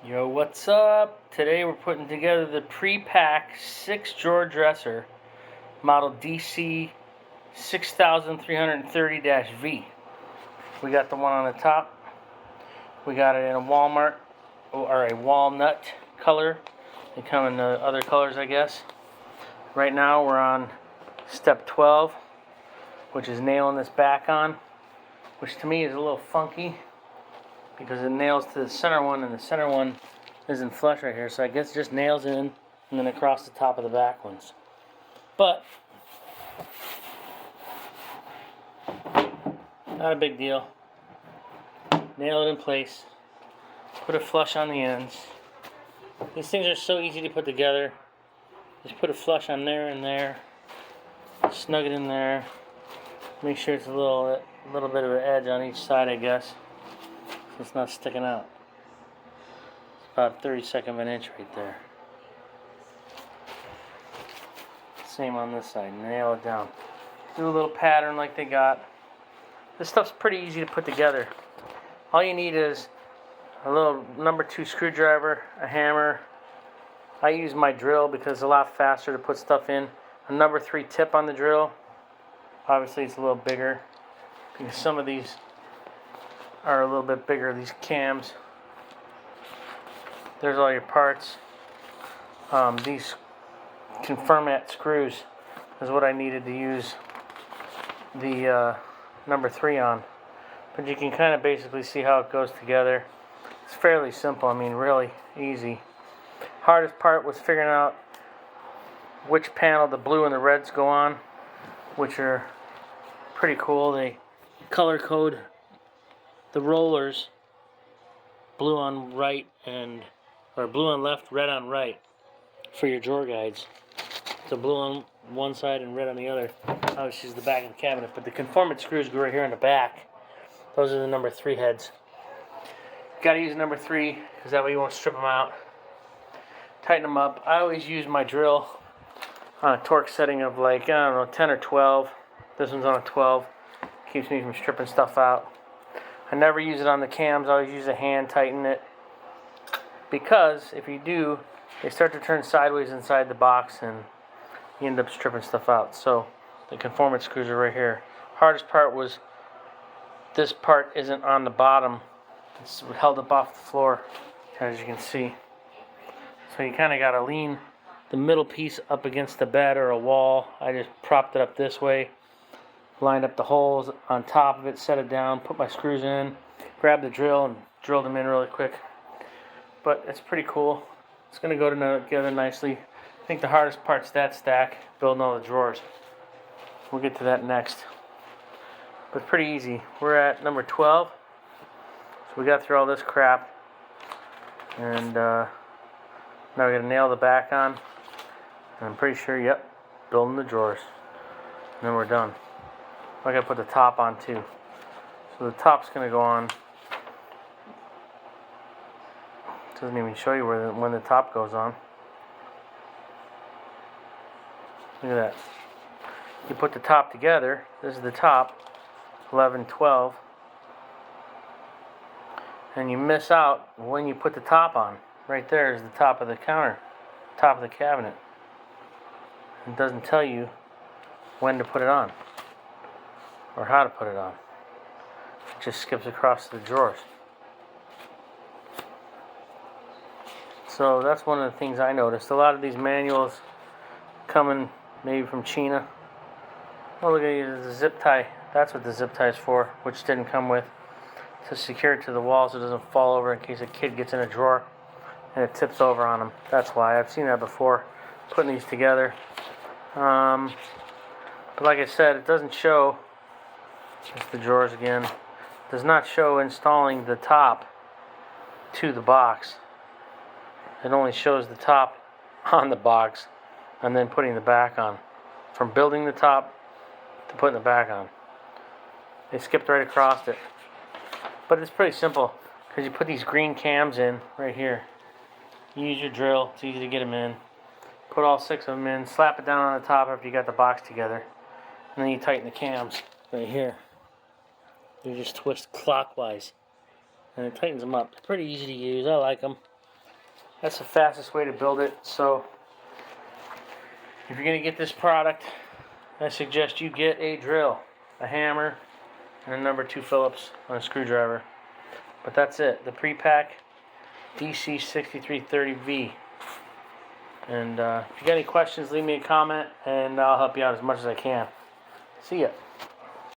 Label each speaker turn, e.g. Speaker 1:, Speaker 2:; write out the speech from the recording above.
Speaker 1: Yo, what's up? Today we're putting together the PREPAC 6-drawer dresser, model DC 6330-V. We got the one on the top. We got it in a Walmart, or a walnut color. They come in other colors, I guess. Right now we're on step 12, which is nailing this back on, which to me is a little funky, because it nails to the center one, and the center one isn't flush right here, so I guess it just nails in and then across the top of the back ones. But not a big deal. Nail it in place, put it flush on the ends. These things are so easy to put together. Just put it flush on there and there, snug it in there, make sure it's a little bit of an edge on each side, I guess, so it's not sticking out. It's about 1/32 of an inch right there. Same on this side. Nail it down. Do a little pattern like they got. This stuff's pretty easy to put together. All you need is a little number 2 screwdriver, a hammer. I use my drill because it's a lot faster to put stuff in. A number 3 tip on the drill. Obviously it's a little bigger because some of these are a little bit bigger, these cams. There's all your parts. These confirmat screws is what I needed to use the number 3 on. But you can kind of basically see how it goes together. It's fairly simple, I mean really easy. Hardest part was figuring out which panel the blue and the reds go on, which are pretty cool. They color code the rollers blue on right or blue on left, red on right for your drawer guides. So blue on one side and red on the other. Obviously is the back of the cabinet, but the conformant screws go right here in the back. Those are the number 3 heads. Got to use number 3 because that way you won't strip them out. Tighten them up. I always use my drill on a torque setting of like, I don't know, 10 or 12. This one's on a 12. Keeps me from stripping stuff out. I never use it on the cams. I always use a hand, tighten it. Because if you do, they start to turn sideways inside the box and you end up stripping stuff out. So the conformant screws are right here. Hardest part was this part isn't on the bottom. It's held up off the floor, as you can see. So you kind of got to lean the middle piece up against the bed or a wall. I just propped it up this way, lined up the holes on top of it, set it down, put my screws in, grabbed the drill and drilled them in really quick. But it's pretty cool. It's going to go together nicely. I think the hardest part's that stack, building all the drawers. We'll get to that next. But pretty easy. We're at number 12. So we got through all this crap. And now we're going to nail the back on. And I'm pretty sure, yep, building the drawers. And then we're done. I got to put the top on too. So the top's going to go on. Doesn't even show you when the top goes on. Look at that. You put the top together. This is the top, 11, 12. And you miss out when you put the top on. Right there is the top of the counter, top of the cabinet. It doesn't tell you when to put it on or how to put it on. It just skips across the drawers. So that's one of the things I noticed. A lot of these manuals coming maybe from China. Oh, look at the zip tie. That's what the zip tie is for, which didn't come with. To secure it to the wall so it doesn't fall over in case a kid gets in a drawer and it tips over on them. That's why. I've seen that before, putting these together. But like I said, it doesn't show, just the drawers again, does not show installing the top to the box. It only shows the top on the box and then putting the back on. From building the top to putting the back on. They skipped right across it. But it's pretty simple because you put these green cams in right here. You use your drill, it's easy to get them in. Put all 6 of them in, slap it down on the top after you got the box together. And then you tighten the cams right here. You just twist clockwise and it tightens them up. It's pretty easy to use, I like them. That's the fastest way to build it. So if you're going to get this product, I suggest you get a drill, a hammer, and a number 2 Phillips on a screwdriver. But that's it, the PREPAC DC6330V. And if you got any questions, leave me a comment and I'll help you out as much as I can. See ya.